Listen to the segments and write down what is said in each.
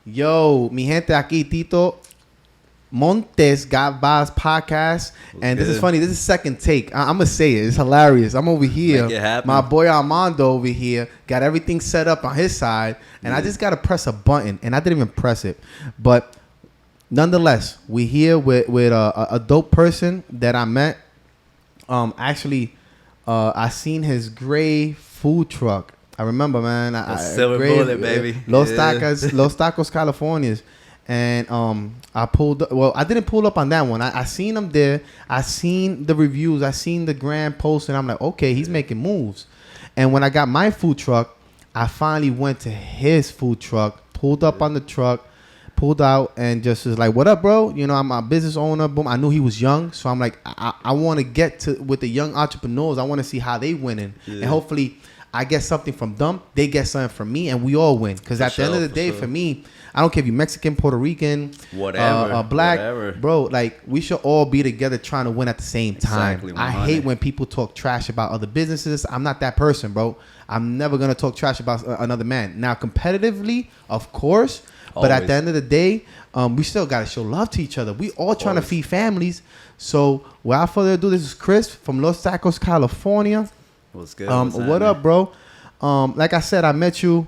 Yo, mi gente, aquí Tito Montes got Vibes podcast, and this is funny. This is second take. I'm gonna say it. It's hilarious. I'm over here. Make it happen. My boy Armando over here got everything set up on his side, and I just gotta press a button, and I didn't even press it. But nonetheless, we here with a dope person that I met. I seen his gray food truck. I remember, man. Silver bullet, baby. Los Tacos, Californias. And I pulled up. Well, I didn't pull up on that one. I seen him there. I seen the reviews. I seen the grand post, and I'm like, okay, he's making moves. And when I got my food truck, I finally went to his food truck, pulled up on the truck, pulled out, and just was like, what up, bro? You know, I'm a business owner. Boom. I knew he was young, so I'm like, I want to get to with the young entrepreneurs. I want to see how they winning, and hopefully I get something from them. They get something from me, and we all win. Because at the end of the day, for me, I don't care if you're Mexican, Puerto Rican, black, bro. Like, we should all be together trying to win at the same time. Exactly, I hate when people talk trash about other businesses. I'm not that person, bro. I'm never gonna talk trash about another man. Now, competitively, of course, but at the end of the day, we still gotta show love to each other. We all trying to feed families. So, without further ado, this is Chris from Los Tacos, California. What's good? What up, bro? Like I said, I met you.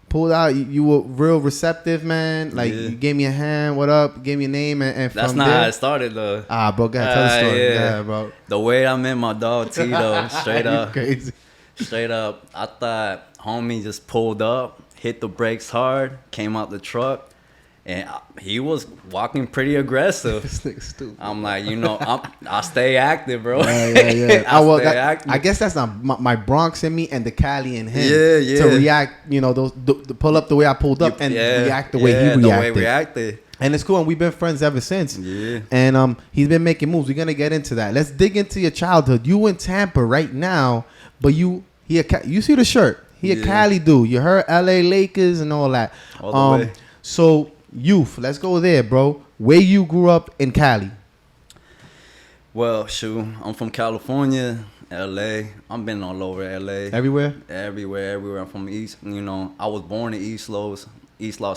Pulled out, you were real receptive, man. Like, you gave me a hand, what up, gave me a name, and from that's not how it started, though. Bro, go ahead, tell the story. Yeah, bro. The way I met my dog, Tito, straight up. Crazy. Straight up. I thought homie just pulled up, hit the brakes hard, came out the truck, and he was walking pretty aggressive. This nigga stupid. I'm like, I stay active, bro. Yeah. Active. I guess that's not my Bronx in me and the Cali in him. Yeah. To react, to pull up the way I pulled up and react the way he reacted. And it's cool, and we've been friends ever since. Yeah. And he's been making moves. We're gonna get into that. Let's dig into your childhood. You in Tampa right now, but you see the shirt. He a Cali dude. You heard LA Lakers and all that. All the way. So youth, let's go there, bro. Where you grew up in Cali? Well, shoot, I'm from California, LA. I've been all over LA. Everywhere. I'm from East. I was born in East Los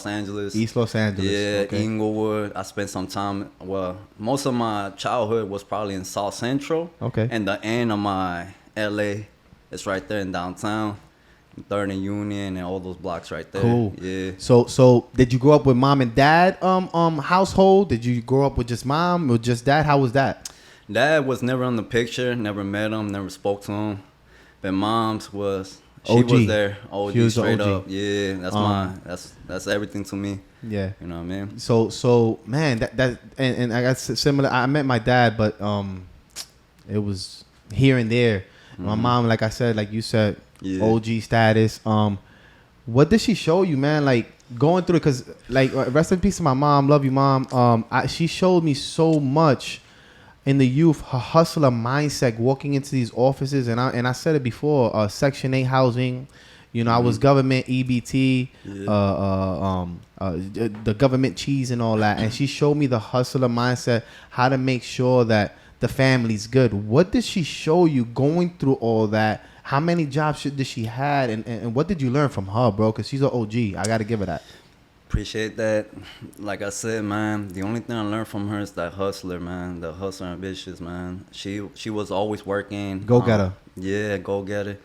Angeles. East Los Angeles. Yeah, okay. Inglewood. I spent some time. Well, most of my childhood was probably in South Central. Okay. And the end of my LA, it's right there in downtown. 3rd and Union and all those blocks right there. Cool. Yeah. So did you grow up with mom and dad household? Did you grow up with just mom or just dad? How was that? Dad was never on the picture. Never met him. Never spoke to him. But mom's was. She OG. was there. OG, she was straight OG. up. Yeah. That's mine. That's everything to me. Yeah. You know what I mean? So man, that and I got similar. I met my dad, but it was here and there. Mm-hmm. My mom, like I said, like you said. Yeah. OG status. What did she show you, man? Like going through it, cause like rest in peace to my mom. Love you, mom. She showed me so much in the youth. Her hustler mindset, walking into these offices, and I said it before. Section 8 housing. I was government EBT, the government cheese and all that. And she showed me the hustler mindset, how to make sure that the family's good. What did she show you going through all that? How many jobs did she had, and what did you learn from her, bro? Because she's an OG. I got to give her that. Appreciate that. Like I said, man, the only thing I learned from her is that hustler, man. The hustler ambitious, man. She was always working. Go-getter. Yeah, go-getter.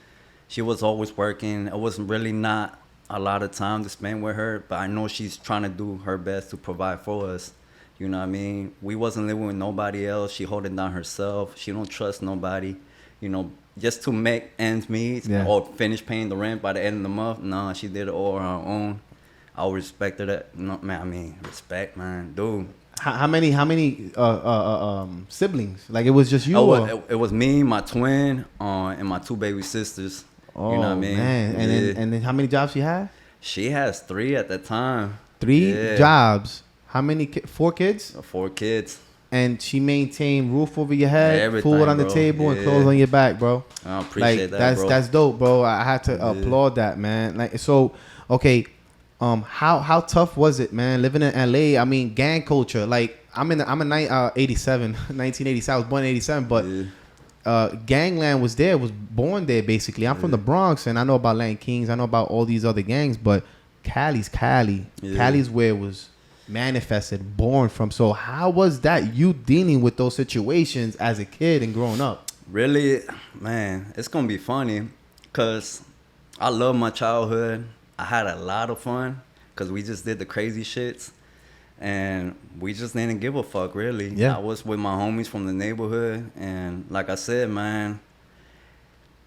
She was always working. It was really not a lot of time to spend with her, but I know she's trying to do her best to provide for us. You know what I mean? We wasn't living with nobody else. She holding down herself. She don't trust nobody. Just to make ends meet or finish paying the rent by the end of the month. No, she did it all on her own. I would respect her that. No, man, I mean, respect, man. Dude. How many siblings? Like, it was just you? It was me, my twin, and my 2 baby sisters. Oh, you know what I mean? Man. And then how many jobs she had? She has 3 at the time. 3 jobs. How many? 4 kids? 4 kids. And she maintained roof over your head, food on the table, and clothes on your back, bro. I appreciate that, bro. That's dope, bro. I had to applaud that, man. Like, so, okay, how tough was it, man, living in LA? I mean, gang culture. Like, I'm in 1987. I was born in 87, but gangland was there. Was born there basically. I'm from the Bronx, and I know about Latin Kings. I know about all these other gangs, but Cali's Cali. Yeah. Cali's where it was manifested, born from. So how was that you dealing with those situations as a kid and growing up? Really, man, it's gonna be funny, cause I love my childhood. I had a lot of fun, cause we just did the crazy shits, and we just didn't give a fuck, really. Yeah. I was with my homies from the neighborhood, and like I said, man,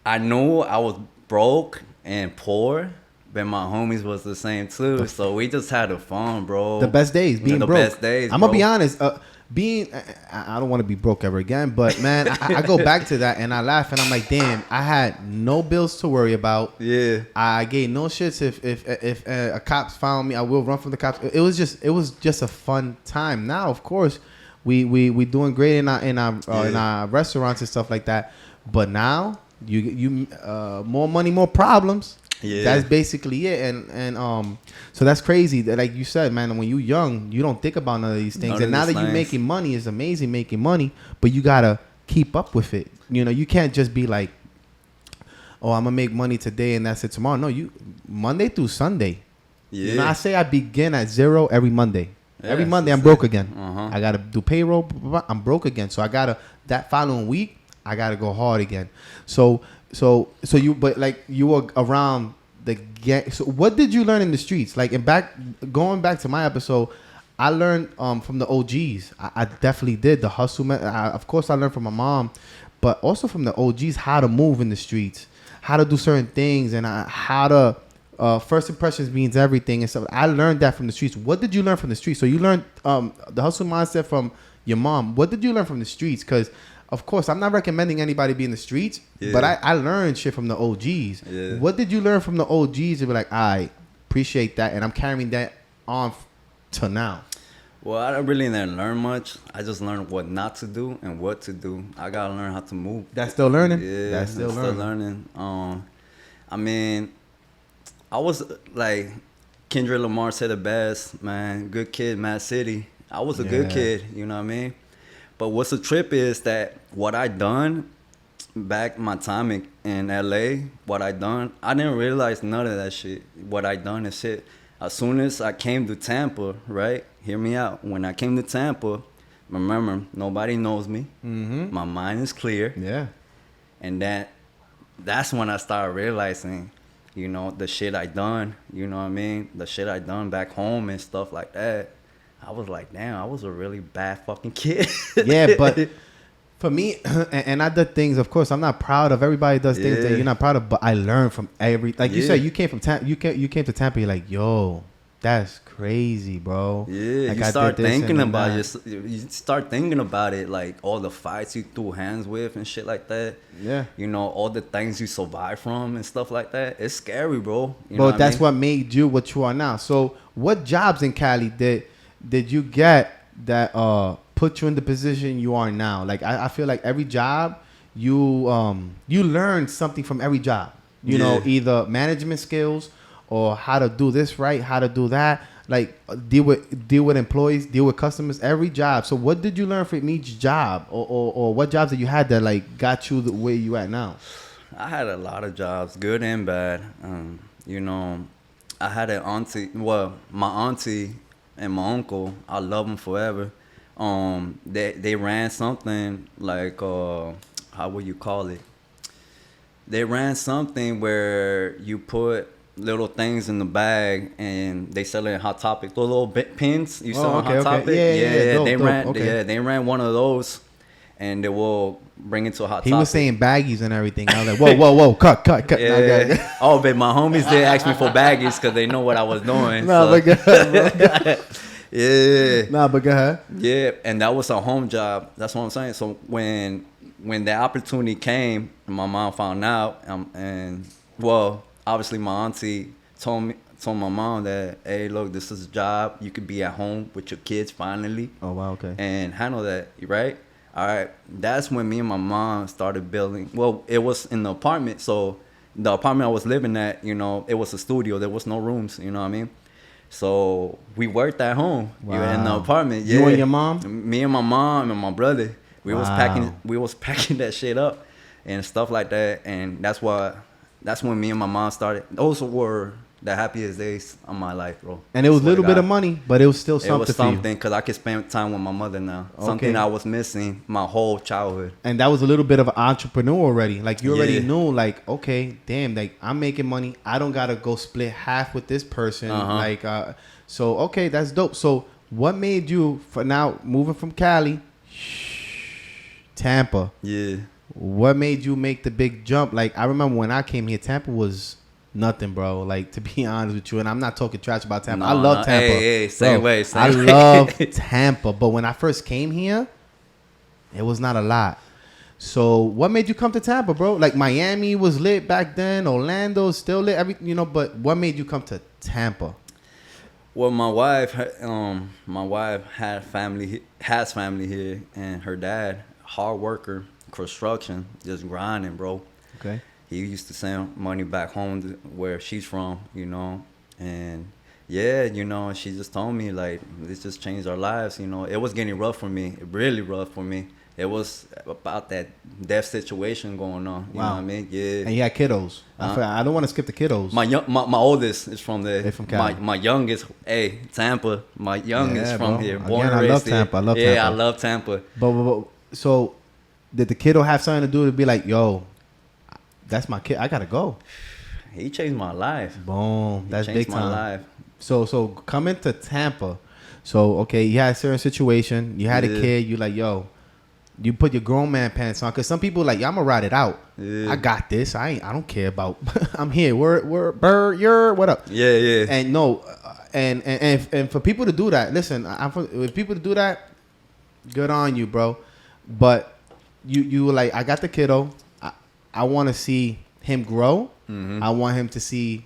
I knew I was broke and poor, but my homies was the same too. So we just had the fun, bro. The best days, being the broke. best days. I'm gonna be honest. I don't want to be broke ever again, but man, I go back to that and I laugh and I'm like, damn, I had no bills to worry about. Yeah. I gave no shits if a cops found me. I will run from the cops. It was just a fun time. Now, of course, we doing great in our restaurants and stuff like that. But now you more money, more problems. Yeah. That's basically it. And so that's crazy. That, like you said, man, when you're young, you don't think about none of these things. And now that you're making money, it's amazing making money, but you gotta keep up with it. You know, you can't just be like, oh, I'm gonna make money today and that's it tomorrow. No, you Monday through Sunday. Yeah. You know, I say I begin at zero every Monday. Yeah, Every Monday I'm broke again. Uh-huh. I gotta do payroll. I'm broke again. So I gotta that following week I gotta go hard again. So you, but like you were around the gang. So what did you learn in the streets? Like going back to my episode, I learned from the OGs. I definitely did the hustle. Of course, I learned from my mom, but also from the OGs how to move in the streets, how to do certain things, and how to first impressions means everything and stuff. I learned that from the streets. What did you learn from the streets? So you learned the hustle mindset from your mom. What did you learn from the streets? Because of course, I'm not recommending anybody be in the streets, but I learned shit from the OGs. Yeah. What What did you learn from the OGs to be like, I appreciate that, and I'm carrying that on to now? Well, I really didn't learn much. I just learned what not to do and what to do. I gotta learn how to move. That's still learning? Yeah, That's still learning. I mean, I was like Kendrick Lamar said it best, man. Good kid, Mad City. I was a good kid, you know what I mean? But what's the trip is that what I done back my time in LA, what I done, I didn't realize none of that shit. What I done is shit. As soon as I came to Tampa, right? Hear me out. When I came to Tampa, remember, nobody knows me. Mm-hmm. My mind is clear. Yeah. And that's when I started realizing, you know, the shit I done, you know what I mean? The shit I done back home and stuff like that. I was like, damn, I was a really bad fucking kid. Yeah, but for me, and I did things, of course, I'm not proud of. Everybody does things that you're not proud of, but I learned from like you said, you came from Tampa, you came to Tampa, you're like, yo, that's crazy, bro. Yeah, like you start thinking about you start thinking about it, like all the fights you threw hands with and shit like that. Yeah. You know, all the things you survived from and stuff like that. It's scary, bro. You know But that's I mean? what made you what you are now. So what jobs in Cali did you get that put you in the position you are now? Like I feel like every job you learn something from every job. You know, either management skills or how to do this right, how to do that. Like deal with employees, deal with customers. Every job. So what did you learn from each job, or what jobs that you had that like got you the way you at now? I had a lot of jobs, good and bad. You know, I had an auntie. Well, my auntie and my uncle, I love them forever. They ran something like how would you call it? They ran something where you put little things in the bag and they sell it in Hot Topic. Those little pins you sell on Hot Topic. Yeah. Dope. They ran one of those, and they will bring it to a Hot Topic. He was saying baggies and everything. I was like, whoa, cut. Yeah. Oh, but my homies did ask me for baggies because they know what I was doing. But go ahead, bro. Yeah. But go ahead. Yeah, and that was a home job. That's what I'm saying. So when the opportunity came, and my mom found out, and well, obviously my auntie told my mom that, hey, look, this is a job. You could be at home with your kids finally. Oh wow, okay. And handle that, right? All right. That's when me and my mom started building. Well, it was in the apartment. So the apartment I was living at, you know, it was a studio. There was no rooms. You know what I mean? So we worked at home. Wow. You were in the apartment. Yeah. You and your mom? Me and my mom and my brother. We Wow. was packing that shit up and stuff like that. And that's when me and my mom started. Those were the happiest days of my life, bro. And it was a Swear to little bit God. of money, but it was still something It was for you. something because I could spend time with my mother now. Okay. Something I was missing my whole childhood. And that was a little bit of an entrepreneur already. Like you already Yeah. knew, like, okay, damn, like I'm making money. I don't gotta go split half with this person. Like, so okay, that's dope. So what made you for now moving from Cali, Tampa? Yeah. What made you make the big jump? Like I remember when I came here, Tampa was nothing, bro. Like to be honest with you, and I'm not talking trash about Tampa. I love Tampa. Hey, same Bro, way. Same I way. love Tampa, but when I first came here, it was not a lot. So what made you come to Tampa, bro? Like Miami was lit back then, Orlando still lit, everything, you know. But what made you come to Tampa? Well, my wife had family, has family here, and her dad, hard worker, construction, just grinding, bro. Okay. He used to send money back home to where she's from, you know, and yeah, you know, she just told me like this just changed our lives, you know. It was getting rough for me, really rough for me. It was about that death situation going on, you know what I mean? Yeah. And you had kiddos. I don't want to skip the kiddos. My oldest is from there. They're from Cali. My youngest, Tampa. My youngest from bro. here. Again, Born and I raised love here. Tampa. I love yeah, Tampa. I love Tampa. But so did the kiddo have something to do to be like, yo, that's my kid. I gotta go. He changed my life. Boom. That's Changed big my time. life. So coming to Tampa. So okay, you had a certain situation. You had a Yeah. kid. You like, yo, you put your grown man pants on. Cause some people like, I'm gonna ride it out. Yeah. I got this. I don't care about. I'm here. We're you're what up? Yeah, yeah. And no, and for people to do that, listen, if people to do that, good on you, bro. But you were like, I got the kiddo. I want to see him grow. Mm-hmm. I want to see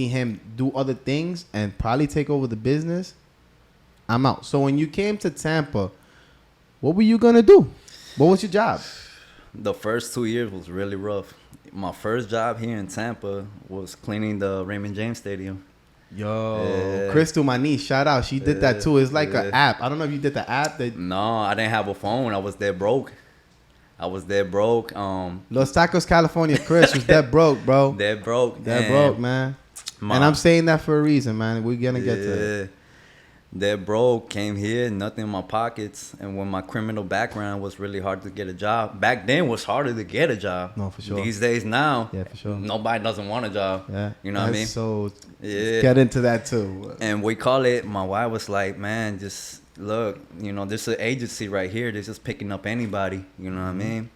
him do other things and probably take over the business. I'm out. So when you came to Tampa, what were you gonna do? What was your job? The first 2 years was really rough. My first job here in Tampa was cleaning the Raymond James Stadium. Yo, Crystal, my niece, shout out. She did that too. It's like an app. I don't know if you did the app. No, I didn't have a phone. I was dead broke. Los Tacos, California. Chris was dead broke, bro. Dead broke. Dead broke, man. And I'm saying that for a reason, man. We're gonna get to it. Dead broke, came here, nothing in my pockets. And when my criminal background was really hard to get a job. Back then was harder to get a job. No, for sure. These days now, Yeah, for sure. nobody doesn't want a job. Yeah. You know what I mean? So Yeah. get into that too. And we call it, my wife was like, man, just look, you know, there's an agency right here. They're just picking up anybody. You know what I mean?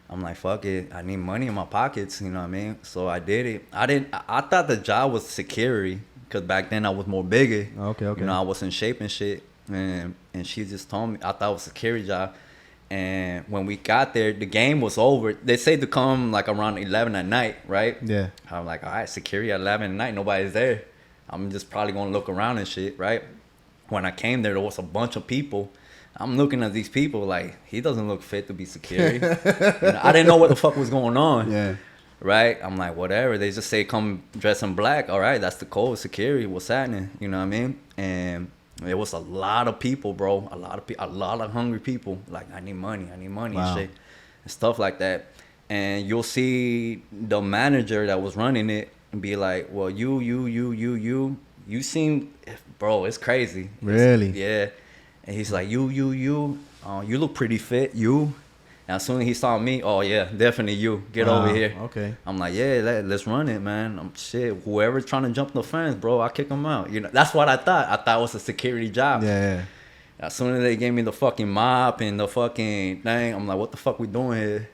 I'm like, fuck it. I need money in my pockets. You know what I mean? So I did it. I thought the job was security because back then I was more bigger. Okay. You know, I was in shape and shit. And she just told me, I thought it was a security job. And when we got there, the game was over. They say to come like around 11 at night, right? Yeah. I'm like, all right, security at 11 at night. Nobody's there. I'm just probably going to look around and shit, right? When I came there was a bunch of people. I'm looking at these people like, he doesn't look fit to be security. You know, I didn't know what the fuck was going on. Yeah. Right? I'm like, whatever. They just say come dress in black. All right, that's the code. Security. What's happening? You know what I mean? And it was a lot of people, bro. A lot of hungry people. Like, I need money. Wow. And shit. And stuff like that. And you'll see the manager that was running it be like, well, you seem, bro, it's crazy. Really? Yeah. And he's like, you look pretty fit, you. And as soon as he saw me, oh yeah, definitely you. Get over here. Okay. I'm like, yeah, let's run it, man. Shit, whoever's trying to jump the fence, bro, I'll kick them out. You know, that's what I thought. I thought it was a security job. Yeah. As soon as they gave me the fucking mop and the fucking thing, I'm like, what the fuck we doing here?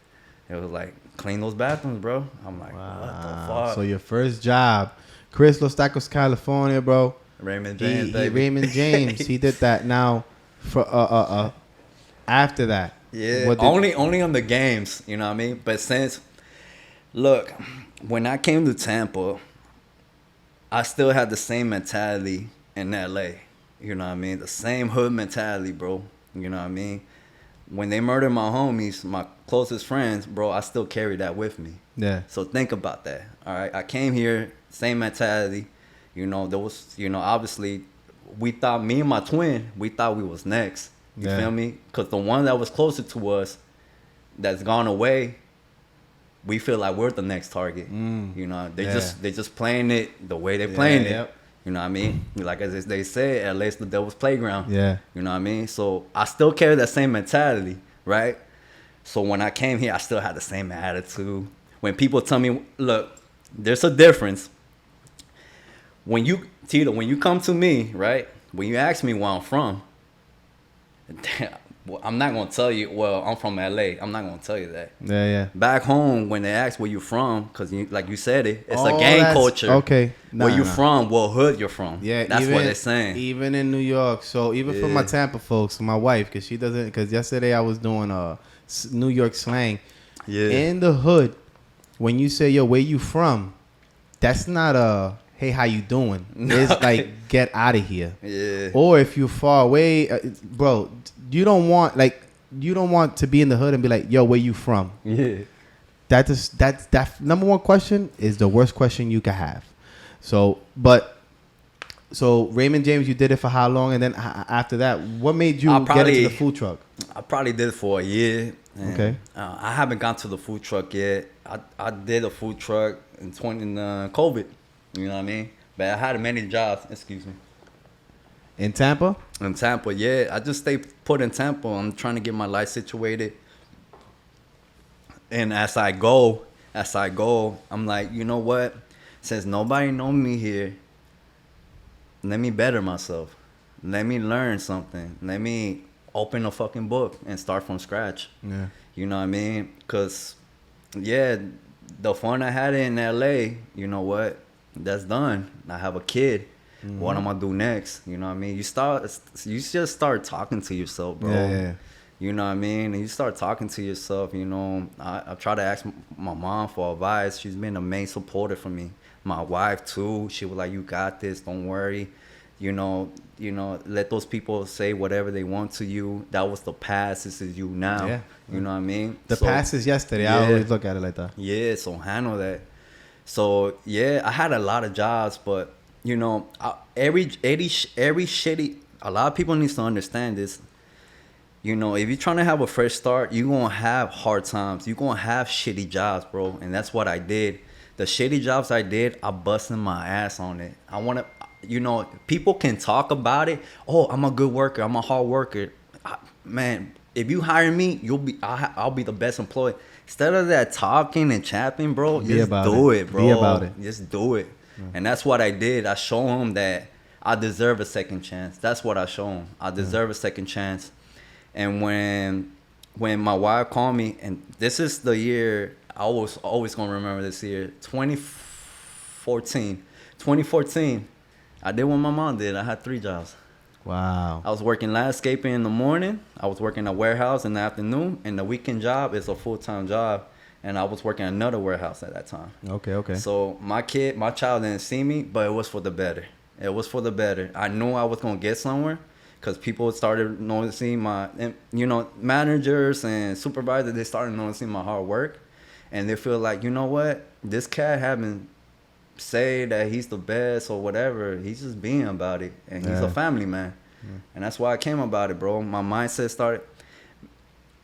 It was like, clean those bathrooms, bro. I'm like, what the fuck? So your first job, Chris Los Tacos, California, bro. Raymond James, baby. Raymond James. He did that. Now, for after that, yeah, only on the games, you know what I mean? But since, look, when I came to Tampa, I still had the same mentality in LA. You know what I mean? The same hood mentality, bro. You know what I mean? When they murdered my homies, my closest friends, bro, I still carry that with me. Yeah. So think about that. All right. I came here, same mentality. You know, there was, you know, obviously, we thought, me and my twin, we thought we was next. You feel me? Because the one that was closer to us, that's gone away, we feel like we're the next target. You know, they just playing it the way they're playing it. You know what I mean? Like as they say, LA's the devil's playground. Yeah. You know what I mean? So I still carry that same mentality, right? So when I came here, I still had the same attitude. When people tell me, look, there's a difference. Tito, when you come to me, right? When you ask me where I'm from, well, I'm not going to tell you, well, I'm from LA. I'm not going to tell you that. Yeah. Back home, when they ask where you from, because like you said it's a gang culture. Okay. Where you from, what hood you're from. Yeah, that's what they're saying. Even in New York. So even for my Tampa folks, my wife, because yesterday I was doing New York slang. Yeah. In the hood, when you say, yo, where you from, that's not hey, how you doing? It's like, get out of here. Yeah. Or if you're far away, bro, you don't want to be in the hood and be like, yo, where you from? Yeah. That number one question is the worst question you can have. So Raymond James, you did it for how long? And then after that, what made you get into the food truck? I probably did it for a year. Okay. I haven't gone to the food truck yet. I did a food truck in COVID. You know what I mean? But I had many jobs. Excuse me. In Tampa? In Tampa, yeah. I just stay put in Tampa. I'm trying to get my life situated. And as I go, I'm like, you know what? Since nobody know me here, let me better myself. Let me learn something. Let me open a fucking book and start from scratch. Yeah. You know what I mean? Because, yeah, the fun I had in LA, you know what? That's done. I have a kid. Mm-hmm. What I'm gonna do next? You know what I mean? You just start talking to yourself, bro. Yeah. You know what I mean? And you start talking to yourself, you know. I try to ask my mom for advice. She's been a main supporter for me. My wife too. She was like, you got this, don't worry. You know, let those people say whatever they want to you. That was the past. This is you now. Yeah. You know what I mean? The past is yesterday. Yeah. I always look at it like that. Yeah, so handle that. So, yeah, I had a lot of jobs, but, you know, every shitty, a lot of people need to understand this. You know, if you're trying to have a fresh start, you're going to have hard times. You're going to have shitty jobs, bro. And that's what I did. The shitty jobs I did, I busted my ass on it. I want to, you know, people can talk about it. Oh, I'm a good worker. I'm a hard worker. Man, if you hire me, I'll be the best employee. Instead of that talking and chapping, bro, just do it, bro. Be about it. Just do it. Yeah. And that's what I did. I show him that I deserve a second chance. That's what I show him. I deserve a second chance. And when my wife called me, and this is the year, I was always going to remember this year, 2014. 2014, I did what my mom did. I had 3 jobs. Wow. I was working landscaping in the morning. I was working a warehouse in the afternoon. And the weekend job is a full-time job. And I was working another warehouse at that time. Okay. So my child didn't see me, but it was for the better. It was for the better. I knew I was going to get somewhere because people started noticing managers and supervisors, they started noticing my hard work. And they feel like, you know what? This cat haven't say that he's the best or whatever. He's just being about it, and he's a family man. And that's why I came about it, bro. My mindset started.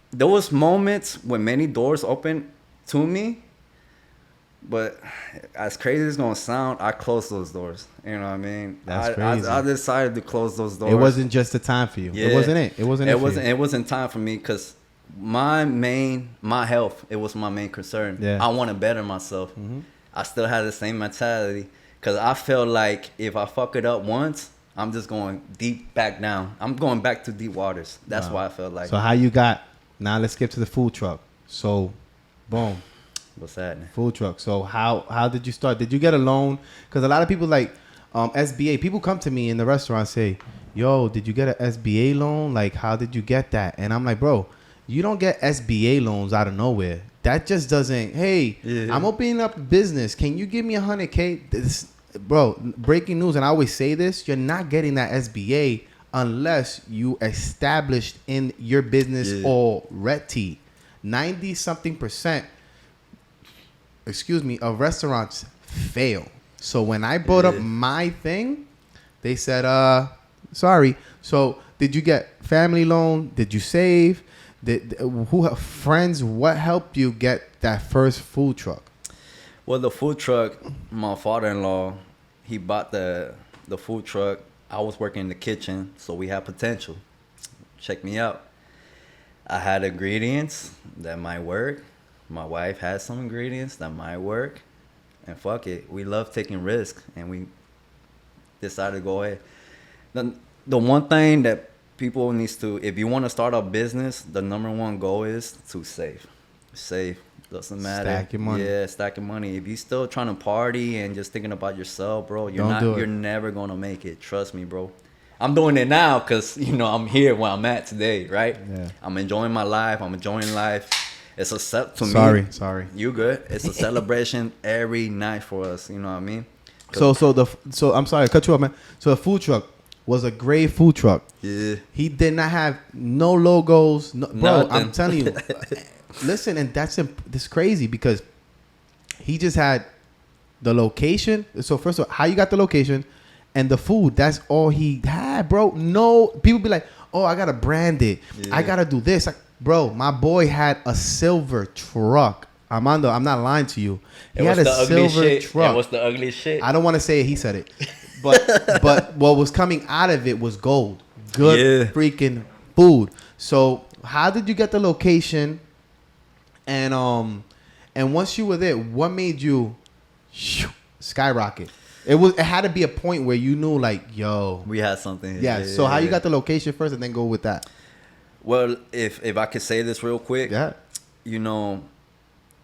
There was moments when many doors opened to me, but as crazy as it's gonna sound, I closed those doors. You know what I mean? That's crazy. I decided to close those doors. It wasn't just the time for you. Yeah. It wasn't time for me because my health, it was my main concern. Yeah. I want to better myself. Mm-hmm. I still had the same mentality because I felt like if I fuck it up once, I'm just going deep back down. I'm going back to deep waters. That's why I felt like. So how you got? Now let's get to the food truck. So, boom. What's happening? Food truck. So how did you start? Did you get a loan? Because a lot of people like SBA. People come to me in the restaurant and say, "Yo, did you get an SBA loan? Like, how did you get that?" And I'm like, "Bro, you don't get SBA loans out of nowhere. That just doesn't. Hey, I'm opening up a business. Can you give me $100K?" Bro, breaking news, and I always say this: you're not getting that SBA unless you established in your business already. 90-something%, of restaurants fail. So when I brought up my thing, they said, sorry. So did you get family loan? Did you save? who friends? What helped you get that first food truck? Well, the food truck, my father-in-law, he bought the food truck. I was working in the kitchen, so we had potential. Check me out. I had ingredients that might work. My wife had some ingredients that might work. And fuck it, we love taking risks, and we decided to go ahead. The one thing that people needs to, if you want to start a business, the number one goal is to save. Save. Doesn't matter. Stack your money. Yeah, stack your money. If you still trying to party and just thinking about yourself, bro, you're never gonna make it. Trust me, bro. I'm doing it now because I'm here where I'm at today, right? Yeah. I'm enjoying my life. I'm enjoying life. It's a Sorry. You good? It's a celebration every night for us. You know what I mean? So I'm sorry, to cut you off, man. So the food truck was a great food truck. Yeah. He did not have no logos, bro. Nothing. I'm telling you. Listen, and this crazy because he just had the location. So first of all, how you got the location and the food? That's all he had, bro. No, people be like, oh, I gotta brand it. Yeah. I gotta do this. Bro, my boy had a silver truck. Armando, I'm not lying to you. He had a silver truck. What's the ugly shit? I don't want to say it. He said it, but what was coming out of it was gold. Good freaking food. So how did you get the location? And once you were there, what made you skyrocket? It had to be a point where you knew, like, yo, we had something. Yeah. So how you got the location first, and then go with that? Well, if I could say this real quick, yeah,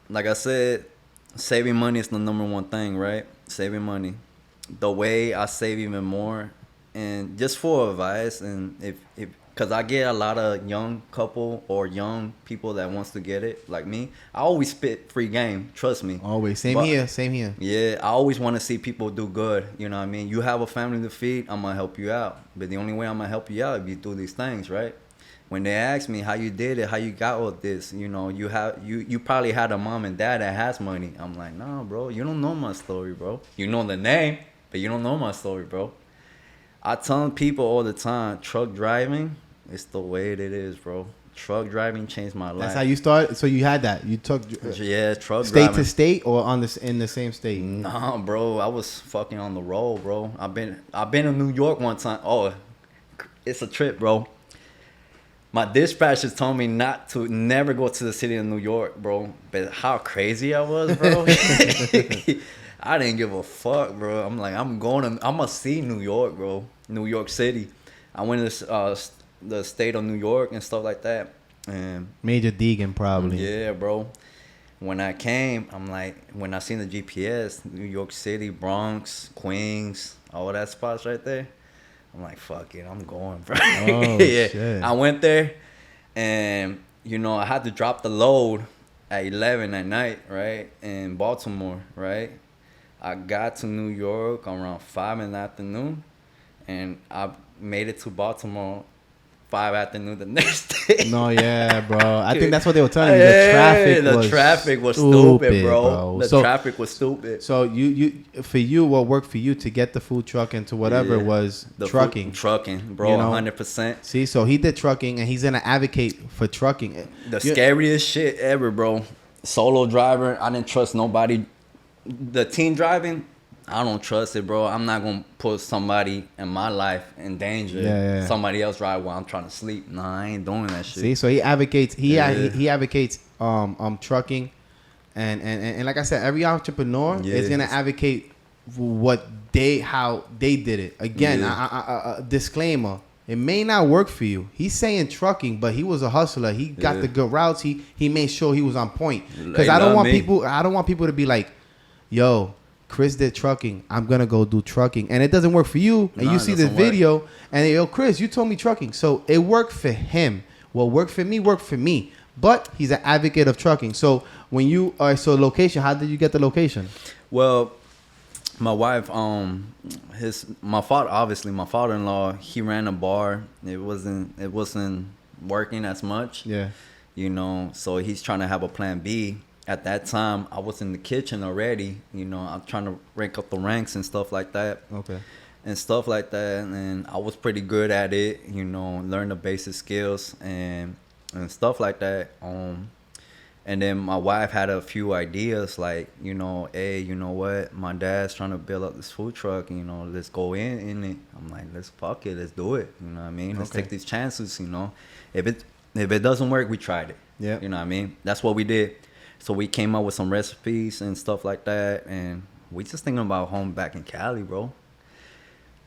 like I said, saving money is the number one thing, right? Saving money. The way I save even more, and just for advice, and if because I get a lot of young couple or young people that wants to get it, like me. I always spit free game. Trust me. Always. Same here. Yeah, I always want to see people do good. You know what I mean? You have a family to feed, I'm going to help you out. But the only way I'm going to help you out is if you do these things, right? When they ask me how you did it, how you got all this, you probably had a mom and dad that has money. I'm like, nah, bro, you don't know my story, bro. You know the name, but you don't know my story, bro. I tell people all the time, truck driving, it's the way it is, bro. Truck driving changed my life. That's how you started. So you had that. You took truck state driving. To state or in the same state. Nah, bro. I was fucking on the road, bro. I've been in New York one time. Oh, it's a trip, bro. My dispatchers told me never go to the city of New York, bro. But how crazy I was, bro. I didn't give a fuck, bro. I'm like, I'm gonna see New York, bro. New York City. I went to the state of New York and stuff like that. And Major Deegan, probably. Yeah, bro. When I came, I'm like, when I seen the GPS, New York City, Bronx, Queens, all that spots right there. I'm like, fuck it, I'm going, bro. Oh, yeah. shit. I went there, and I had to drop the load at 11 at night, right, in Baltimore, right. I got to New York around 5 in the afternoon, and I made it to Baltimore 5 afternoon the next day. No, yeah, bro. I think that's what they were telling me. The traffic was stupid, bro. The traffic was stupid. So what worked for you to get the food truck into whatever was the trucking. Trucking, bro, 100%. See, so he did trucking, and he's gonna advocate for trucking. The scariest shit ever, bro. Solo driver. I didn't trust nobody. The team driving, I don't trust it, bro. I'm not gonna put somebody in my life in danger. Yeah. Somebody else drive while I'm trying to sleep. Nah, I ain't doing that shit. See, so he advocates. He advocates trucking, and like I said, every entrepreneur is gonna advocate how they did it. Again, disclaimer. It may not work for you. He's saying trucking, but he was a hustler. He got the good routes. He made sure he was on point. Because I don't want people to be like, yo, Chris did trucking. I'm gonna go do trucking, and it doesn't work for you. And you see this video, and yo, Chris, you told me trucking, so it worked for him. What worked for me. But he's an advocate of trucking. So when you are location, how did you get the location? Well, my wife, my father-in-law, he ran a bar. It wasn't working as much. Yeah. So he's trying to have a plan B. At that time, I was in the kitchen already. I'm trying to rank up the ranks and stuff like that. Okay. And stuff like that. And I was pretty good at it, learn the basic skills. And and stuff like that. And then my wife had a few ideas like, you know, hey, you know what? My dad's trying to build up this food truck, you know, let's go in it. I'm like, let's fuck it, let's do it. You know what I mean? Let's take these chances, you know. If it doesn't work, we tried it. Yeah. You know what I mean? That's what we did. So we came up with some recipes and stuff like that, and we just thinking about home back in Cali, bro.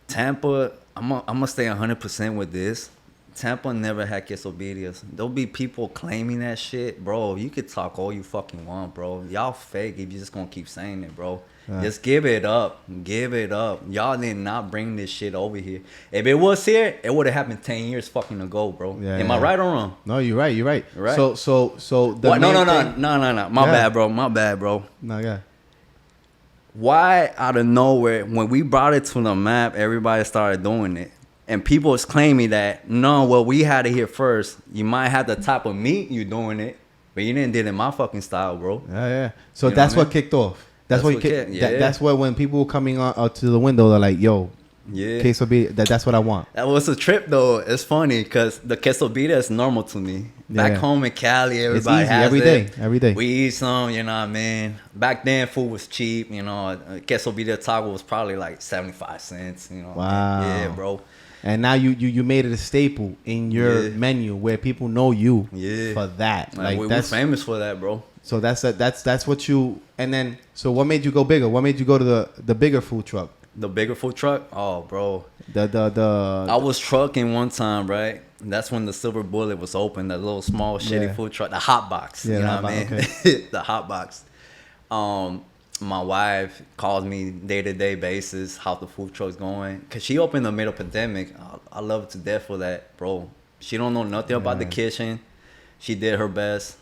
Tampa, I'm gonna stay 100% with this. Tampa never had quesabirrias. There'll be people claiming that shit, bro. You could talk all you fucking want, bro. Y'all fake if you just gonna keep saying it, bro. Just give it up. Give it up. Y'all did not bring this shit over here. If it was here, it would have happened 10 years fucking ago, bro. Yeah, Am I right or wrong? No, you're right. You're right. Right. So the What? main No. thing- My bad, bro. My bad, bro. No, yeah. Why out of nowhere, when we brought it to the map, everybody started doing it? And people was claiming that, no, well, we had it here first. You might have the type of meat you doing it, but you didn't do it in my fucking style, bro. Yeah. So You know that's what I what mean? kicked off. That's what kicked. Yeah. that's what when people were coming out to the window, they're like, "Yo, Yeah. quesabirria, that's what I want." That was a trip, though. It's funny because the quesabirria is normal to me. Back Yeah. home in Cali, It's everybody easy has every it. day. Every day. We eat some, you know what I mean? Back then, food was cheap, you know. A quesabirria taco was probably like 75 cents, you know. Wow. Yeah, bro. And now you made it a staple in your Yeah. menu where people know you Yeah. for that. Like we're that's famous for that, bro. so that's what you. And then so what made you go bigger? What made you go to the bigger food truck? The bigger food truck? Oh, bro. The I was trucking one time, right? That's when the Silver Bullet was open, that little small shitty Yeah. food truck, the hot box. Yeah, you the know hot what I mean? box, The hot box. My wife calls me day-to-day basis how the food truck's going. Because she opened the middle pandemic. I love her to death for that, bro. She don't know nothing about the Yeah. kitchen. She did her best.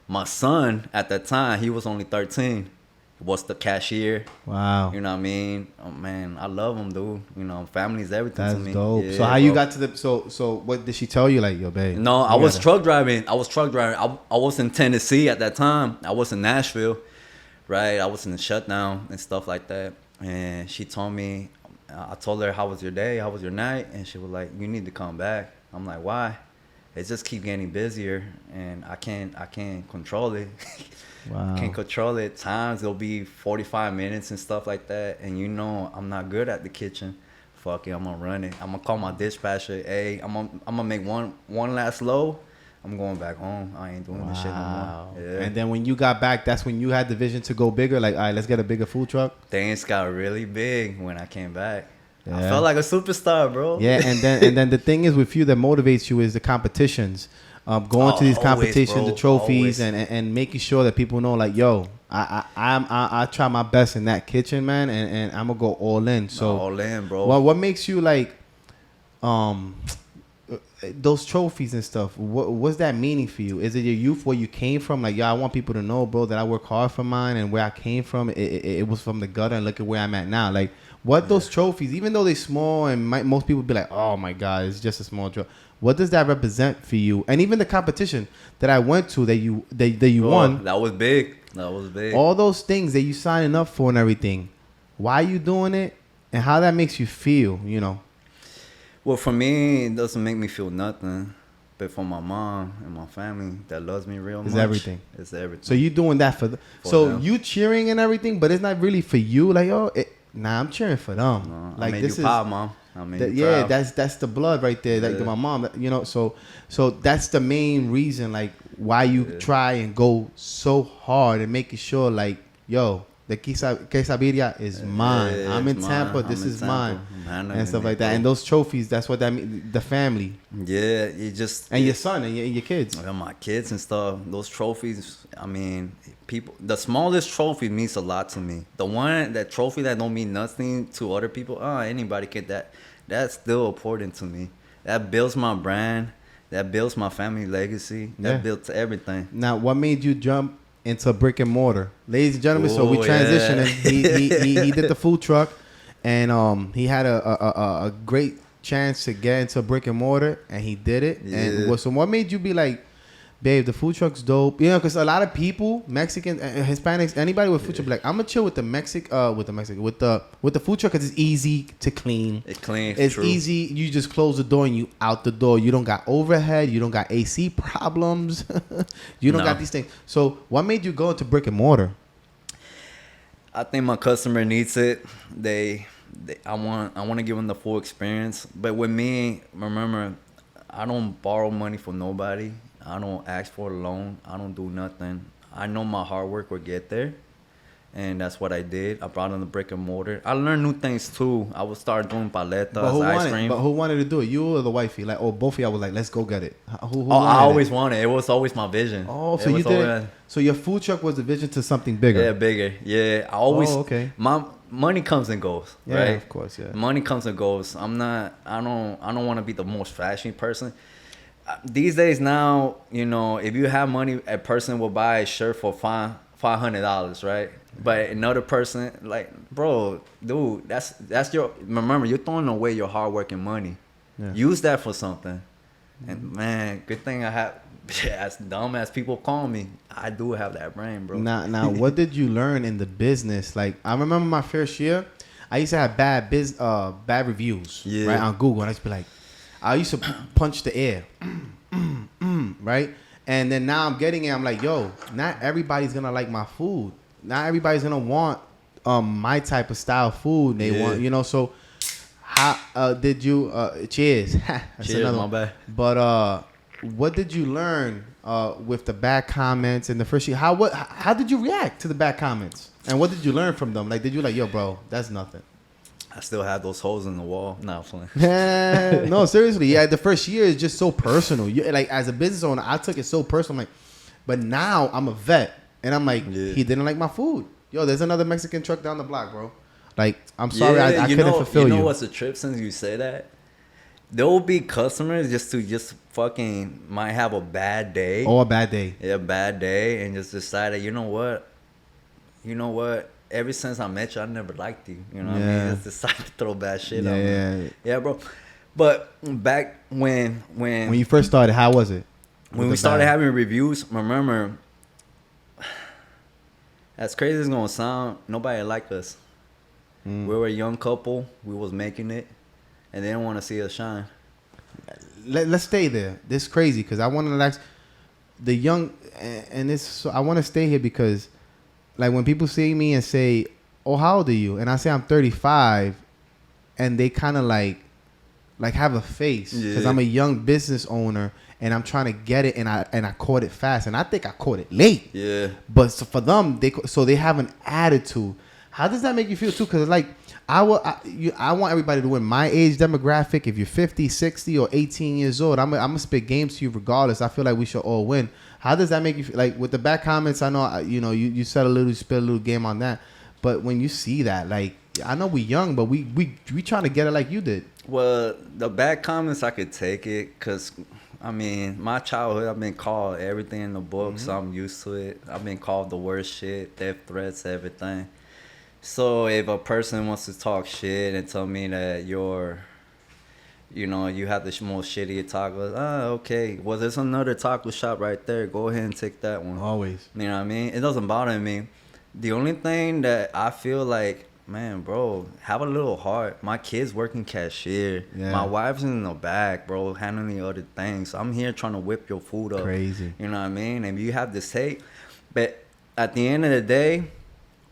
My son, at that time, he was only 13. Was the cashier. wow. You know what I mean? Oh, man, I love him, dude. You know, family's everything That's to me. dope. Yeah, So how you bro. got to the so what did she tell you, like, yo, babe? No, I you was gotta- truck driving. I was in Tennessee at that time. I was in Nashville, right? I was in the shutdown and stuff like that. And she told me, I told her, how was your day? How was your night? And she was like, you need to come back. I'm like, why? It just keep getting busier, and I can't control it. Wow. Can't control it. Times it'll be 45 minutes and stuff like that. And you know I'm not good at the kitchen. Fuck it, I'm gonna run it. I'm gonna call my dispatcher. Hey, I'm gonna make one last load. I'm going back home. I ain't doing this shit no Wow. more. Yeah. And then when you got back, that's when you had the vision to go bigger. Like, all right, let's get a bigger food truck. Things got really big when I came back. I Yeah. felt like a superstar, bro. Yeah, and then the thing is with you that motivates you is the competitions. Going to these Always, competitions, bro. the trophies, Always. and making sure that people know, like, yo, I try my best in that kitchen, man, and I'm gonna go all in. So all in, bro. what makes you like, those trophies and stuff? What's that meaning for you? Is it your youth, where you came from? Like, yo, I want people to know, bro, that I work hard for mine, and where I came from, it was from the gutter, and look at where I'm at now. Like, what those trophies, even though they're small, and most people be like, oh my god, it's just a small trophy. What does that represent for you? And even the competition that I went to that you won, That was big. That was big. all those things that you signing up for and everything. Why you doing it, and how that makes you feel? You know. Well, for me, it doesn't make me feel nothing. But for my mom and my family that loves me real It's much, everything. It's everything. So you doing that so them. you cheering and everything, but it's not really for you. Like, I'm cheering for them. No, like I made this you is proud, mom. I made you yeah, proud. that's the blood right there. Like Yeah. my mom, you know. So that's the main reason, like, why you try and go so hard and making sure, like, yo, the quesabirria is mine. Yeah, I'm in it's Tampa. mine. This I'm in is Tampa. mine, I'm handling and stuff it, like that. bro. And those trophies, that's what that means. The family Yeah, you just and your son and your kids. and my kids and stuff. Those trophies, I mean, people. The smallest trophy means a lot to me. That trophy that don't mean nothing to other people. Anybody get that. That's still important to me. That builds my brand. That builds my family legacy. That Yeah. builds everything. Now, what made you jump into brick and mortar, ladies and gentlemen? So we Oh, transitioning. yeah. He did the food truck, and he had a great chance to get into brick and mortar, and he did it. Yeah. And so what made you be like, babe, the food truck's dope. You know, because a lot of people, Mexicans, Hispanics, anybody with food truck, be like, I'm gonna chill with the with the food truck because it's easy to clean. It clean. It's true. easy. You just close the door and you out the door. You don't got overhead. You don't got AC problems. You don't got these things. So, what made you go into brick and mortar? I think my customer needs it. I want to give them the full experience. But with me, remember, I don't borrow money from nobody. I don't ask for a loan. I don't do nothing. I know my hard work will get there. And that's what I did. I brought in the brick and mortar. I learned new things too. I would start doing paletas, ice cream. But who wanted to do it? You or the wifey? Like, oh, both of y'all was like, let's go get it. Who I always wanted it. It was always my vision. Oh, so you did. So your food truck was the vision to something bigger. Yeah, bigger. Yeah, I always. Oh, okay. My money comes and goes. Yeah, right? of course. Yeah. Money comes and goes. I don't want to be the most flashy person. These days now, you know, if you have money, a person will buy a shirt for $500, right? But another person, like, bro, dude, that's your. Remember, you're throwing away your hard work and money. Yeah. Use that for something. And man, good thing I have. As dumb as people call me, I do have that brain, bro. Now, what did you learn in the business? Like, I remember my first year, I used to have bad reviews, right, on Google, and I used to be like, I used to punch the air, right? And then now I'm getting it. I'm like, yo, not everybody's gonna like my food. Not everybody's gonna want my type of style food. They want, you know. So, how did you? Cheers. Cheers, my bad. But what did you learn with the bad comments in the first year? How did you react to the bad comments? And what did you learn from them? Like, did you like, yo, bro, that's nothing? I still have those holes in the wall. No, playing. No, seriously. Yeah, the first year is just so personal. Like, as a business owner, I took it so personal. I'm like, but now I'm a vet, and I'm like, he didn't like my food. Yo, there's another Mexican truck down the block, bro. Like, I'm sorry, I couldn't fulfill you. You know what's a trip since you say that? There will be customers just fucking might have a bad day. Oh, a bad day. Yeah, a bad day, and just decided, you know what? Ever since I met you, I never liked you. You know what I mean? Just decided to throw bad shit on me. Yeah, bro. But back when you first started, how was it? When we started having reviews, remember, as crazy as it's gonna sound, nobody liked us. We were a young couple. We was making it, and they didn't want to see us shine. Let's stay there. This is crazy because I want to ask the young, and this. So I want to stay here because, like, when people see me and say, "Oh, how old are you?" and I say I'm 35, and they kind of like have a face because I'm a young business owner and I'm trying to get it, and I caught it fast, and I think I caught it late. Yeah. But so for them, they have an attitude. How does that make you feel too? Because like I want everybody to win. My age demographic, if you're 50, 60, or 18 years old, I'm gonna spit games to you regardless. I feel like we should all win. How does that make you feel? Like with the bad comments, I know you said you spit a little game on that, but when you see that, like, I know we young, but we trying to get it like you did. Well, the bad comments, I could take it because, I mean, my childhood, I've been called everything in the book, so I'm used to it. I've been called the worst shit, death threats, everything. So if a person wants to talk shit and tell me that you have the most shitty tacos, okay. Well, there's another taco shop right there. Go ahead and take that one. Always. You know what I mean? It doesn't bother me. The only thing that I feel like, man, bro, have a little heart. My kid's working cashier. Yeah. My wife's in the back, bro, handling other things. I'm here trying to whip your food up. Crazy. You know what I mean? And you have this hate. But at the end of the day,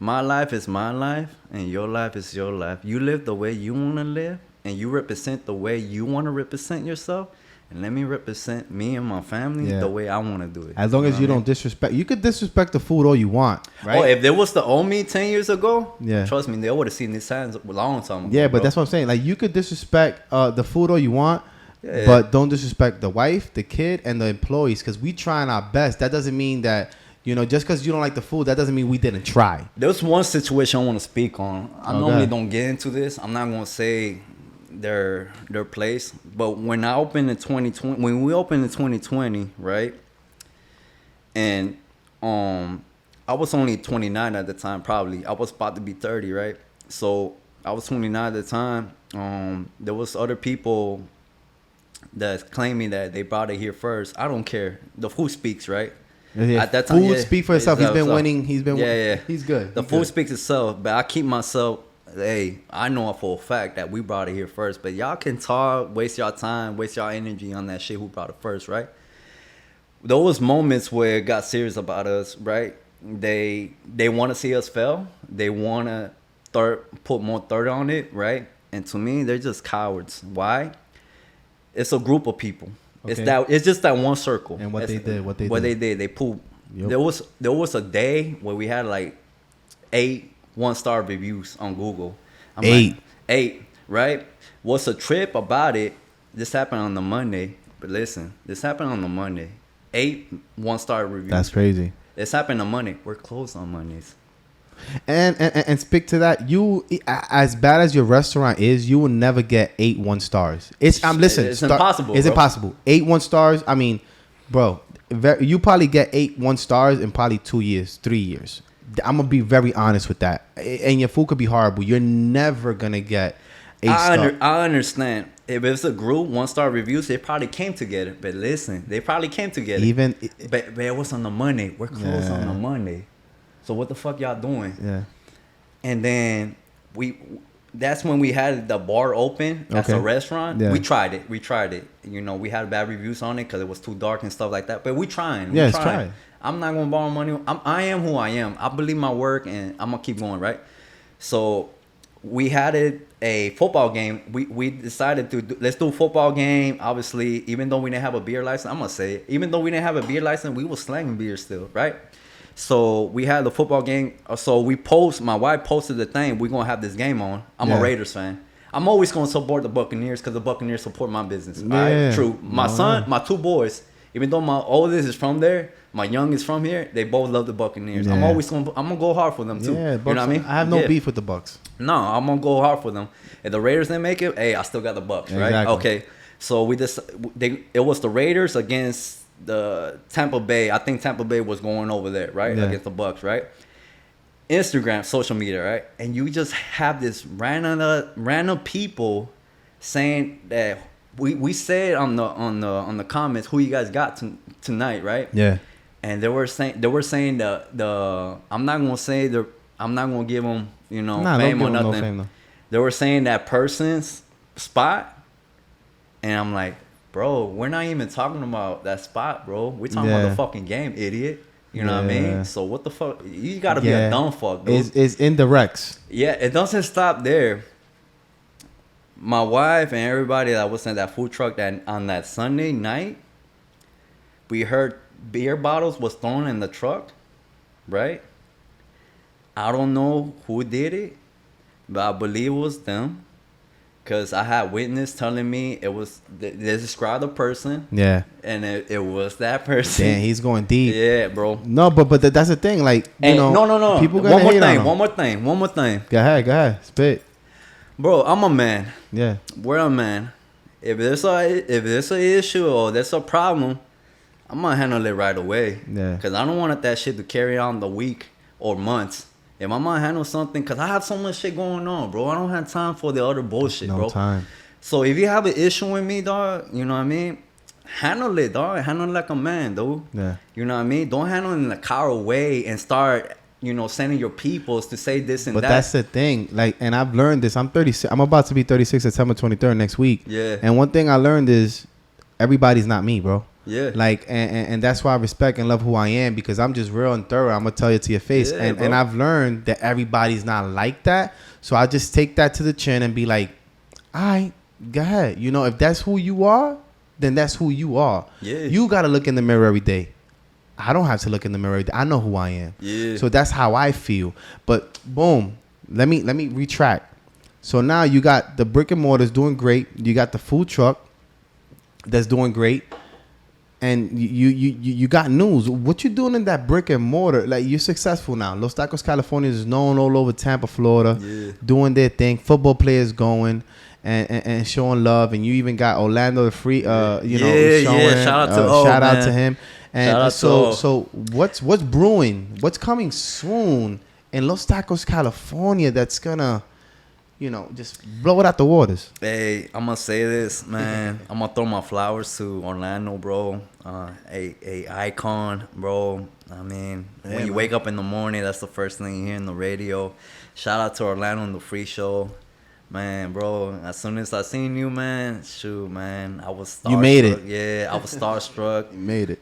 my life is my life, and your life is your life. You live the way you want to live, and you represent the way you want to represent yourself. And let me represent me and my family the way I want to do it. As long as you don't disrespect. You could disrespect the food all you want, right? Oh, if there was the old me 10 years ago, trust me, they would have seen these signs a long time ago. Yeah, but that's what I'm saying. Like, you could disrespect the food all you want, but don't disrespect the wife, the kid, and the employees, because we trying our best. That doesn't mean that, just because you don't like the food, that doesn't mean we didn't try. There's one situation I want to speak on. I normally don't get into this. I'm not going to say their place, but when I opened in 2020, when we opened in 2020, right, and I was only 29 at the time. Probably I was about to be 30, right? So I was 29 at the time. There was other people that's claiming that they brought it here first. I don't care. The food speaks, right? Yeah. At that time, food speak for itself. He's been winning. He's been. Yeah. He's good. The food speaks itself, but I keep myself. Hey, I know for a fact that we brought it here first, but y'all can talk, waste y'all time, waste y'all energy on that shit. Who brought it first, right? Those moments where it got serious about us, right? They want to see us fail. They want to put more dirt on it, right? And to me, they're just cowards. Why? It's a group of people. Okay. It's just that one circle. And what they did. They pooped. Yep. There was a day where we had like 8 1-star reviews on Google. I'm 8. Like, 8, right? What's a trip about it? This happened on the Monday. But listen, this happened on the Monday. 8 1-star reviews. That's crazy. This happened on Monday. We're closed on Mondays. And speak to that. You, as bad as your restaurant is, you will never get 8 1-stars. It's impossible. It's bro. impossible. 8 1-stars. I mean, bro, you probably get 8 1-stars in probably 2 years, 3 years. I'm gonna be very honest with that. And your food could be horrible. You're never gonna get 8 stars. I understand. If it's a group 1-star reviews, they probably came together. But listen, they probably came together. But it was on the Monday. We're closed on the Monday. So what the fuck y'all doing? Yeah. And then that's when we had the bar open as a restaurant. Yeah. We tried it. You know, we had bad reviews on it because it was too dark and stuff like that. But we trying. Yeah, it's trying. I'm not gonna borrow money. I am who I am. I believe my work, and I'm gonna keep going, right? So we had a football game. We decided to let's do a football game. Obviously, even though we didn't have a beer license, I'm gonna say it. Even though we didn't have a beer license, we was slanging beer still, right? So we had the football game. So my wife posted the thing. We're gonna have this game on. I'm a Raiders fan. I'm always gonna support the Buccaneers because the Buccaneers support my business. Yeah. All right, true. My 2 boys, even though my oldest is from there, my youngest from here, they both love the Buccaneers. Yeah. I'm gonna go hard for them too. Yeah, Bucks, you know what I mean? I have no beef with the Bucks. No, I'm gonna go hard for them. If the Raiders didn't make it, hey, I still got the Bucks, right? Exactly. Okay. So it was the Raiders against the Tampa Bay. I think Tampa Bay was going over there, right? Yeah. Against the Bucks, right? Instagram, social media, right? And you just have this random people saying that we said on the comments who you guys got tonight, right? Yeah. And they were saying the I'm not gonna give them fame or nothing. No fame, no. They were saying that person's spot, and I'm like, bro, we're not even talking about that spot, bro. We're talking about the fucking game, idiot. You know what I mean? So what the fuck? You gotta be a dumb fuck, dude. It's indirects. Yeah, it doesn't stop there. My wife and everybody that was in that food truck on that Sunday night, we heard beer bottles was thrown in the truck, right? I don't know who did it, but I believe it was them. Because I had witness telling me it was, they described the person. Yeah. And it was that person. Damn, he's going deep. Yeah, bro. No, but that's the thing. Like, no. People gonna hate on him. One more thing. Go ahead. Spit. Bro, I'm a man. Yeah. We're a man. If there's an issue or there's a problem, I'm going to handle it right away. Yeah. Because I don't want that shit to carry on the week or months. If I'm gonna handle something, because I have so much shit going on, bro. I don't have time for the other bullshit, bro. No time. So if you have an issue with me, dog, you know what I mean? Handle it, dog. Handle it like a man, dude. Yeah. You know what I mean? Don't handle it in a coward way and start, sending your peoples to say this and that. But that's the thing. Like, and I've learned this. I'm 36. I'm about to be 36 September 23rd next week. Yeah. And one thing I learned is everybody's not me, bro. Yeah. Like, and that's why I respect and love who I am, because I'm just real and thorough. I'm going to tell you to your face. Yeah, and I've learned that everybody's not like that. So I just take that to the chin and be like, all right, go ahead. If that's who you are, then that's who you are. Yeah. You got to look in the mirror every day. I don't have to look in the mirror every day. I know who I am. Yeah. So that's how I feel. But boom, let me retract. So now you got the brick and mortars doing great. You got the food truck that's doing great. And you got news. What you doing in that brick and mortar? Like, you're successful now. Los Tacos California is known all over Tampa, Florida, doing their thing. Football players going and showing love. And you even got Orlando the free, showing. Shout out to him. And so what's brewing? What's coming soon in Los Tacos California that's gonna just blow it out the waters. Hey, I'm gonna say this, man. I'm gonna throw my flowers to Orlando, bro. A icon, bro. I mean, Yeah, when you man. wake up in the morning, that's the first thing you hear in the radio. Shout out to Orlando and the Free Show, man, bro. As soon as I seen you, man, shoot, man, I was starstruck. You made it. Yeah, I was starstruck. You made it.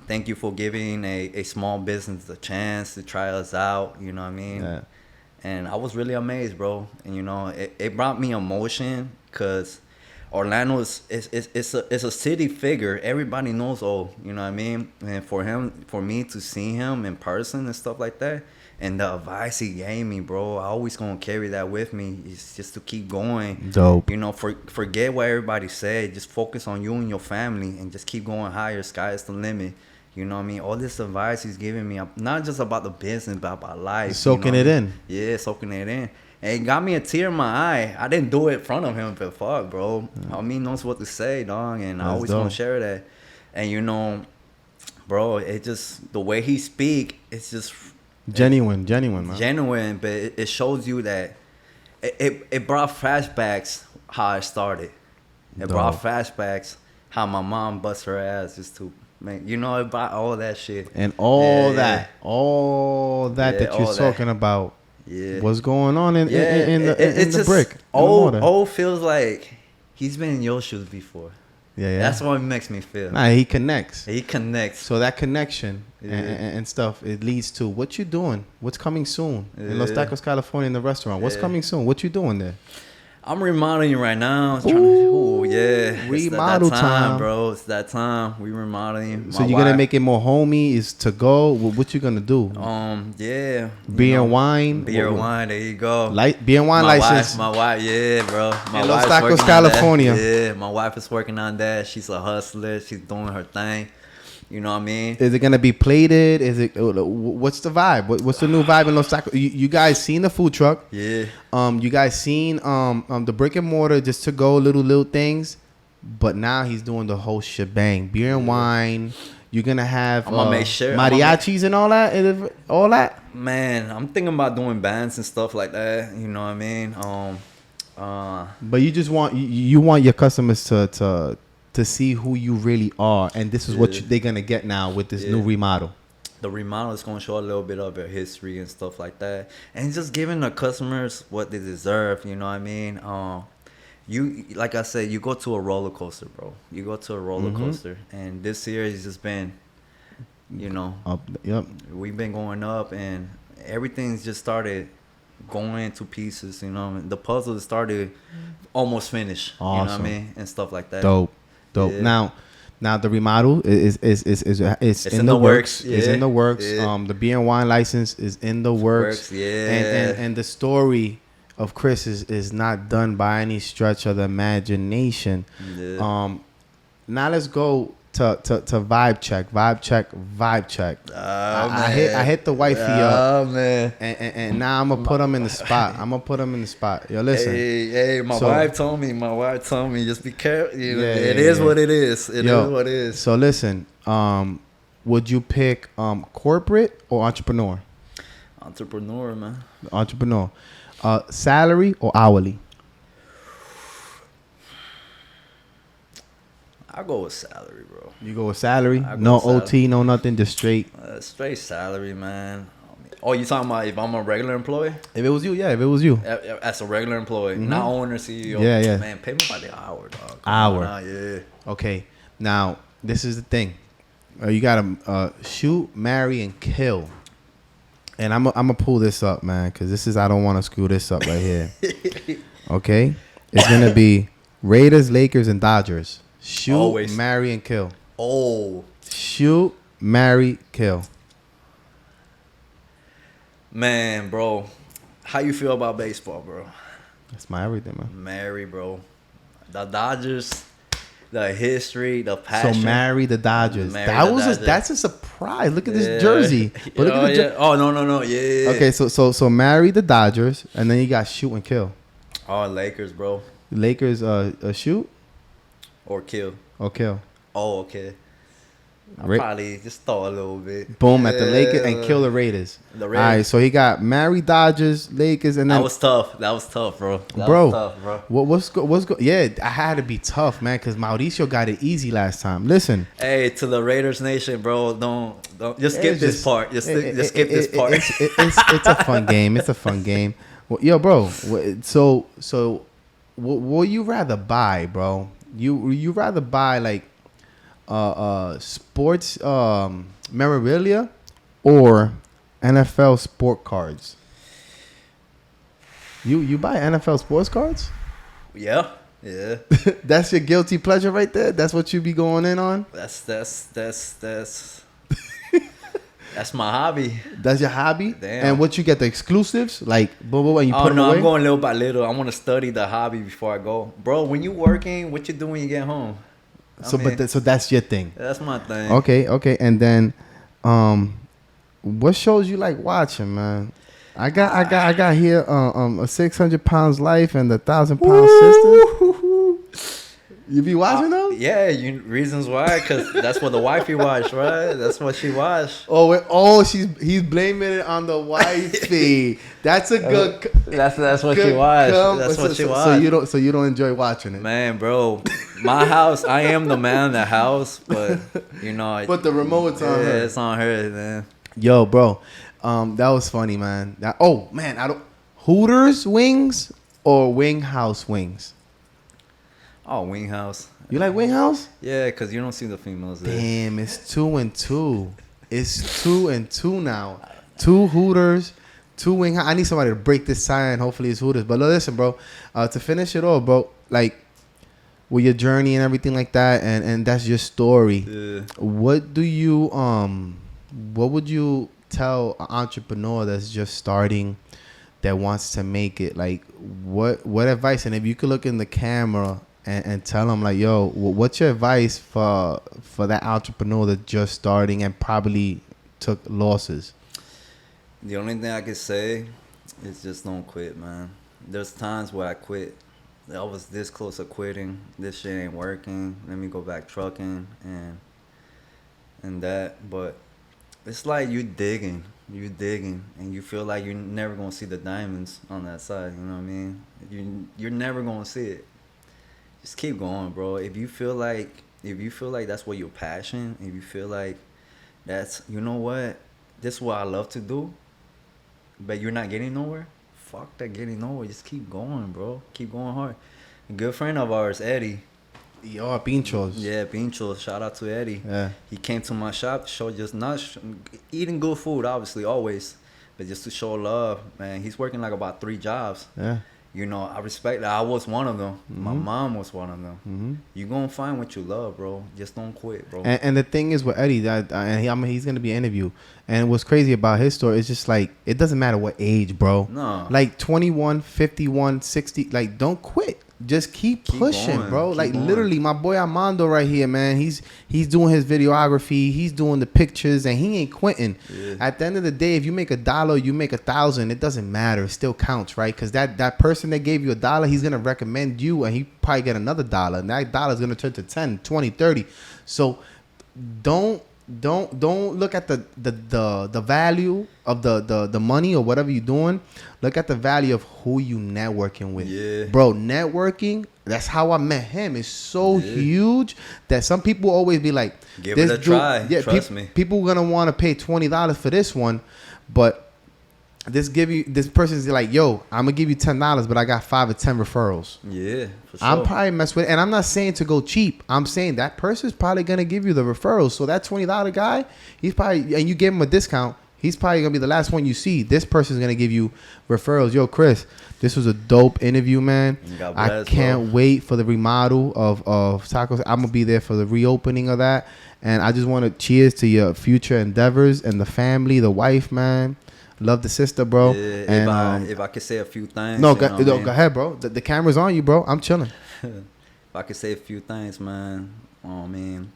Thank you for giving a small business a chance to try us out. You know what I mean? Yeah. And I was really amazed, bro. And it brought me emotion because Orlando is a city figure. Everybody knows, you know what I mean? And for me to see him in person and stuff like that, and the advice he gave me, bro, I always gonna carry that with me. It's just to keep going. Dope. Forget what everybody said. Just focus on you and your family, and just keep going higher. Sky is the limit. You know what I mean? All this advice he's giving me, not just about the business, but about life. Soaking it in. Yeah, soaking it in. And it got me a tear in my eye. I didn't do it in front of him, but fuck, bro. I mean, knows what to say, dog. And I That's always dope. gonna share that. And bro, it just, the way he speak, it's just Genuine, man. genuine. But it shows you that it brought flashbacks how I started. It brought flashbacks how my mom bust her ass just to. Man, it brought all that shit. And all Yeah. that you're all talking that. about. Yeah. What's going on in the it's just brick? in the mortar. O feels like he's been in your shoes before. Yeah. That's what it makes me feel. Nah, he connects. He connects. So that connection Yeah. and stuff, it leads to what you doing. What's coming soon in Los Yeah. Tacos, California, in the restaurant? What's Yeah. coming soon? What you doing there? I'm remodeling right now. Yeah. Remodel it's that time. bro. It's that time. We remodeling. So you're gonna make it more homey? Is to go? What you gonna do? Yeah. Beer and wine. Beer and wine. There you go. Beer and wine my license. my wife, yeah, bro. My In Los wife's Tacos, working on California. that. Yeah, my wife is working on that. She's a hustler. She's doing her thing. You know what I mean? Is it gonna be plated? Is it? What's the vibe? What's the new vibe in Los Tacos? You guys seen the food truck? Yeah. You guys seen the brick and mortar just to go little things, but now he's doing the whole shebang. Beer and wine. You're gonna have I'm gonna make sure mariachis and all that. All that. Man, I'm thinking about doing bands and stuff like that. You know what I mean? But you just want you want your customers to see who you really are, and this is what they're gonna get now with this new remodel. The remodel is gonna show a little bit of their history and stuff like that, and just giving the customers what they deserve. You know what I mean? You, like I said, you go to a roller coaster, bro. You go to a roller coaster, and this year has just been, Up, yep. we've been going up, and everything's just started going to pieces. The puzzle started almost finished. Awesome. You know what I mean, and stuff like that. Dope. Yeah. Now the remodel is in the works. Yeah. It's in the works. Yeah. The beer and wine license is in the works. Yeah. And the story of Chris is not done by any stretch of the imagination. Yeah. Now let's go to vibe check. I hit the wifey up. Oh man. And now I'm gonna put him in the spot. Yo, listen. Hey, my wife told me just be careful. It Yeah, is yeah. what it is. It Yo, is what it is. So listen, would you pick corporate or entrepreneur? Entrepreneur, man. Entrepreneur. Salary or hourly? I go with salary, bro. You go with salary? I go No with salary. OT, no nothing, just straight. Straight salary, man. Oh, you talking about if I'm a regular employee? If it was you, yeah, if it was you. As a regular employee, not owner, CEO. Yeah. Man, pay me by the hour, dog. Hour. Yeah. Okay, now this is the thing. You gotta shoot, marry, and kill. And I'm gonna pull this up, man, because I don't want to screw this up right here. Okay, it's gonna be Raiders, Lakers, and Dodgers. Shoot, Always. marry, and kill. Oh, Shoot, marry, kill. man, bro. How you feel about baseball, bro? That's my everything, man. Marry, bro. The Dodgers, the history, the passion. So marry the Dodgers. Marry the Dodgers. That's a surprise. Look at this jersey. But look at the Oh no, yeah. Okay, so marry the Dodgers, and then you got shoot and kill. Oh, Lakers, bro. Lakers, shoot Or kill. or kill. Oh, okay. I'll probably just throw a little bit. Boom, at the Lakers and kill the Raiders. The Raiders. All right, so he got married Dodgers, Lakers, and then That was tough. That was tough, bro. Was tough, bro. What's go? Yeah, I had to be tough, man, because Mauricio got it easy last time. Listen, hey, to the Raiders Nation, bro, don't just skip this part. Just skip this part. It's a fun game. It's a fun game. Well, yo, bro. So what you rather buy, bro? You rather buy like sports memorabilia or NFL sport cards? You buy NFL sports cards? Yeah. That's your guilty pleasure right there. That's what you be going in on. That's my hobby. That's your hobby. Damn. And what you get, the exclusives, like boom, and you put them away? I'm going little by little. I want to study the hobby before I go, bro. When you working, what you do when you get home? So that's your thing. That's my thing. Okay, and then, what shows you like watching, man? I got here a 600 pounds life and the 1,000 pound sister. You be watching them? Yeah, reasons why? Because that's what the wifey watch, right? That's what she watch. He's blaming it on the wifey. That's a good. That's what she watch. That's what she watch. So you don't enjoy watching it, man, bro. My house. I am the man in the house, but But the remote's on her. Yeah, it's on her, man. Yo, bro, that was funny, man. Hooters wings or Wing House wings? Oh, Wing House. You like Wing House? Yeah, because you don't see the females there. Damn, it's 2-2. It's 2-2 now. 2 Hooters, 2 Wing House. I need somebody to break this sign. Hopefully it's Hooters. But listen, bro, to finish it all, bro, like with your journey and everything like that, and that's your story. Yeah. What would you tell an entrepreneur that's just starting, that wants to make it? Like, what advice? And if you could look in the camera and tell them, like, yo, what's your advice for that entrepreneur that's just starting and probably took losses? The only thing I can say is just don't quit, man. There's times where I quit. I was this close to quitting. This shit ain't working. Let me go back trucking and that. But it's like you digging, and you feel like you're never gonna see the diamonds on that side. You know what I mean? You're never gonna see it. Just keep going, bro. If you feel like that's what your passion, if you feel like that's, you know what, this is what I love to do, but you're not getting nowhere, fuck that getting nowhere. Just keep going, bro. Keep going hard. A good friend of ours, Eddie. Yo, Pinchos. Yeah, Pinchos. Shout out to Eddie. Yeah. He came to my shop to show just eating good food, obviously, always, but just to show love, man. He's working like about 3 jobs. Yeah. I respect that. I was one of them. Mm-hmm. My mom was one of them. Mm-hmm. You're going to find what you love, bro. Just don't quit, bro. And the thing is with Eddie, he's going to be an interview. And what's crazy about his story is just like, it doesn't matter what age, bro. No. Like 21, 51, 60, like, don't quit. Just keep pushing, going, bro. Like going. literally, my boy Armando right here, man. He's doing his videography. He's doing the pictures, and he ain't quitting. Yeah. At the end of the day, if you make $1, you make 1,000. It doesn't matter. It still counts, right? Because that person that gave you $1, he's gonna recommend you, and he probably get another $1, and that $1 is gonna turn to 10, 20, 30. So don't look at the value of the money or whatever you're doing. Look at the value of who you networking with. Yeah. Bro, networking, that's how I met him. It's so huge that some people always be like, give it a try. Yeah, trust me. People gonna want to pay $20 for this one, but this person's like, yo, I'm gonna give you $10, but I got 5 or 10 referrals. Yeah, for sure. I'm probably mess with it. And I'm not saying to go cheap. I'm saying that person's probably gonna give you the referrals. So that $20 guy, he's probably, and you give him a discount, he's probably gonna be the last one you see. This person's gonna give you referrals. Yo, Chris, this was a dope interview, man. God bless, I can't wait for the remodel of Tacos. I'm gonna be there for the reopening of that. And I just want to cheers to your future endeavors and the family, the wife, man. Love the sister, bro. Yeah, and if I could say a few things. No, go ahead, bro. The camera's on you, bro. I'm chilling. If I could say a few things, man. Oh, man.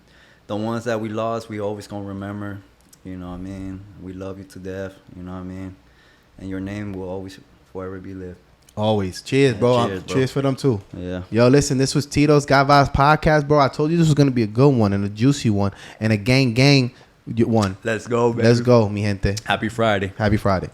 The ones that we lost, we always gonna remember. You know what I mean? We love you to death. You know what I mean? And your name will always forever be lived. Always. Cheers, bro. Cheers, bro. Cheers for them too. Yeah. Yo, listen, this was Tito's God Vibes podcast, bro. I told you this was gonna be a good one and a juicy one and a gang one. Let's go, baby. Let's go, mi gente. Happy Friday. Happy Friday.